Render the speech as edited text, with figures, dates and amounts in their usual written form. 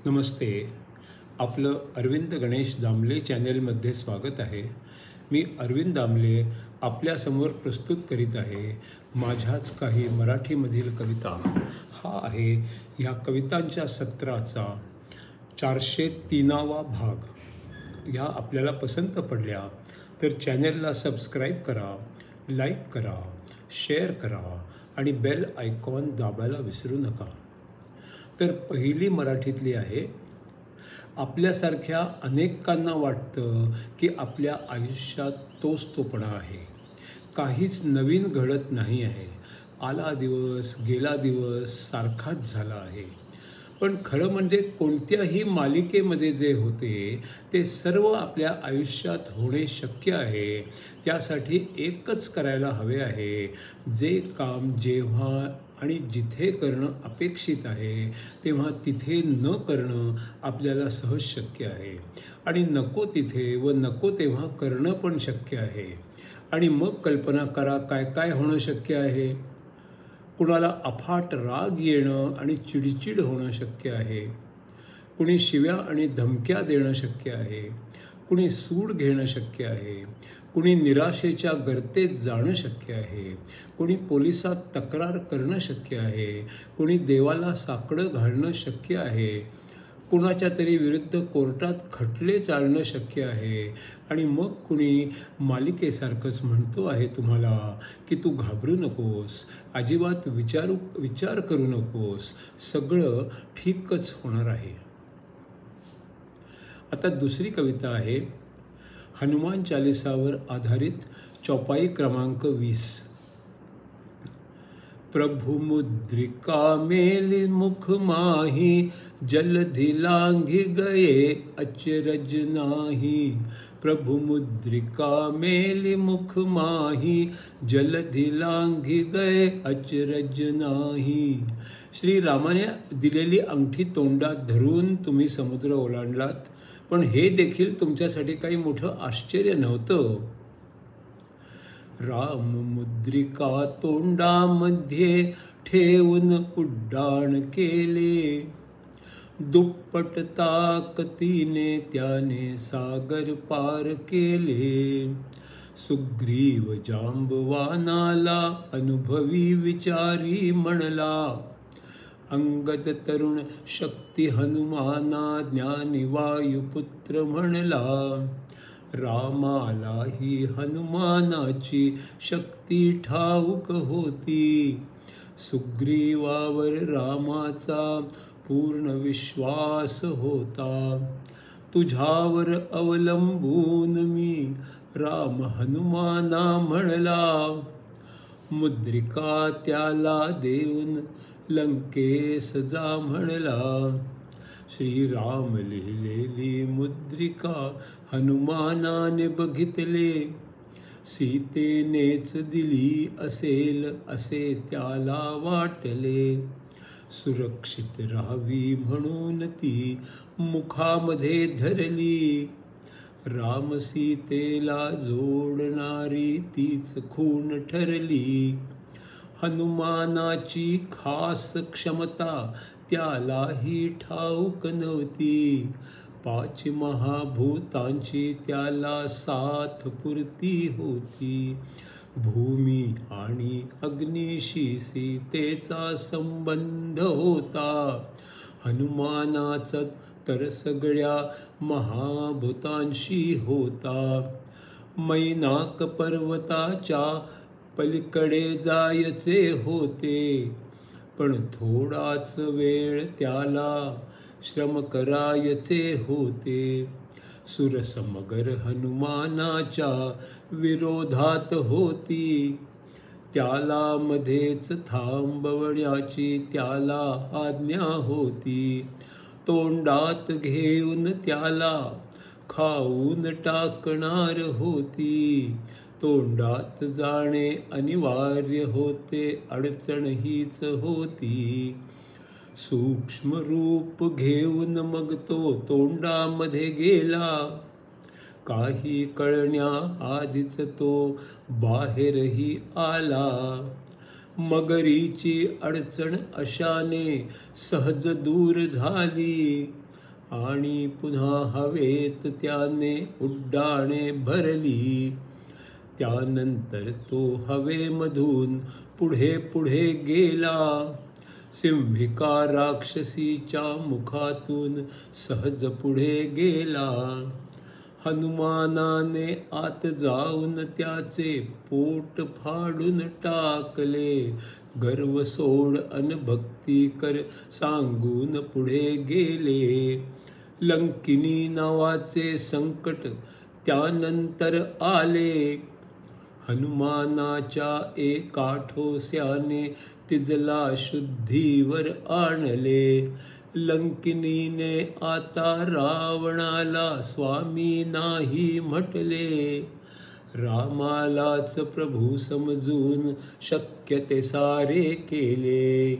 नमस्ते. आपलं अरविंद गणेश दामले चॅनेलमध्ये स्वागत आहे. मी अरविंद दामले आपल्यासमोर प्रस्तुत करीत आहे माझ्याच काही मराठीमधील कविता. हा आहे ह्या कवितांच्या सत्राचा 403वा भाग. ह्या आपल्याला पसंत पडल्या तर चॅनेलला सबस्क्राईब करा, लाईक करा, शेअर करा आणि बेल आयकॉन दाबायला विसरू नका. तर पहिली मराठीतली आहे. आपल्यासारख्या अनेकांना वाटतं की आपल्या आयुष्यात तोचतोपणा आहे, काहीच नवीन घडत नाही आहे. आला दिवस गेला दिवस सारखाच झाला आहे. पण खरं म्हणजे कोणत्याही मालिकेमध्ये जे होते ते सर्व आपल्या आयुष्यात होणे शक्य आहे. त्यासाठी एकच करायला हवे आहे. जे काम जेव्हा आणि जिथे करणं अपेक्षित आहे तेव्हा तिथे न करणं आपल्याला सहज शक्य आहे. आणि नको तिथे व नको तेव्हा करणं पण शक्य आहे. आणि मग कल्पना करा काय काय होणं शक्य आहे. कुणाला अफाट राग येणं आणि चिडचिड होणं शक्य आहे. कुणी शिव्या आणि धमक्या देणं शक्य आहे. कुणी सूड घेणं शक्य आहे. कुणी निराशेच्या गर्तेत जाणं शक्य आहे. कुणी पोलिसात तक्रार करणं शक्य आहे. कुणी देवाला साकडं घालणं शक्य आहे. कुणाच्या तरी विरुद्ध कोर्टात खटले चालणं शक्य आहे. आणि मग कुणी मालिकेसारखंच म्हणतो आहे तुम्हाला की तू घाबरू नकोस, अजिबात विचार करू नकोस, सगळं ठीकच होणार आहे. आता दुसरी कविता आहे हनुमान चालीसावर आधारित चौपाई क्रमांक 20. प्रभु मुद्रिका मेली मुख माही, जलधि लांघि गए अचरज नाही. प्रभु मुद्रिका मेली मुख माही, जलधि लांघि गए अचरज नाही. श्रीरामाने दिलेली अंगठी तोंडात धरून तुम्ही समुद्र ओलांडलात, पण हे देखील तुमच्यासाठी काही मोठं आश्चर्य नव्हतं. राम मुद्रिका तोंडामध्ये ठेवून उड्डाण केले, दुप्पट ताकदीने त्याने सागर पार केले. सुग्रीव जांबवानाला अनुभवी विचारी म्हणला, अंगद तरुण शक्ती हनुमाना ज्ञानी वायुपुत्र म्हणला. रामाला ही हनुमानाची शक्ती ठाऊक होती, सुग्रीवावर रामाचा पूर्ण विश्वास होता. तुझ्यावर अवलंबून मी राम हनुमाना म्हणला, मुद्रिका त्याला देऊन लंकेस जा म्हणला. श्रीराम लिहिलेली मुद्रिका हनुमानाने बघितले, सीतेनेच दिली असेल असे त्याला वाटले. सुरक्षित राहावी म्हणून ती मुखामध्ये धरली, राम सीतेला जोडणारी तीच खूण ठरली. हनुमानाची खास क्षमता त्यालाही ठाऊक नव्हती, 5 महाभूतांची त्याला साथ पुरती होती. भूमी आणि अग्नीशी सीतेचा संबंध होता, हनुमानाचा तर सगळ्या महाभूतांशी होता. मैनाक पर्वताच्या पलीकडे जायचे होते, पण थोडाच वेळ त्याला श्रम करायचे होते. सुरसमगर हनुमानाच्या विरोधात होती, त्याला मध्येच थांबवण्याची त्याला आज्ञा होती. तोंडात घेऊन त्याला खाऊन टाकणार होती, तोंडात जाणे अनिवार्य होते, अडचण हीच होती. सूक्ष्म रूप घेऊन मग तो तोंडामध्ये गेला, काही कळण्याआधीच तो बाहेरही आला. मगरीची अडचण अशाने सहज दूर झाली, आणि पुन्हा हवेत त्याने उड्डाणे भरली. त्यानंतर तो हवेमधून पुढे पुढे गेला. सिंहिका राक्षसीच्या मुखातून सहज पुढे गेला. हनुमानाने आत जाऊन त्याचे पोट फाडून टाकले. गर्व सोड अन भक्ती कर सांगून पुढे गेले. लंकिनी नावाचे संकट त्यानंतर आले. हनुमानाच्या एका ठोस्याने तिजला शुद्धीवर आणले. लंकिनीने आता रावणाला स्वामी नाही म्हटले. रामालाच प्रभू समजून शक्य ते सारे केले.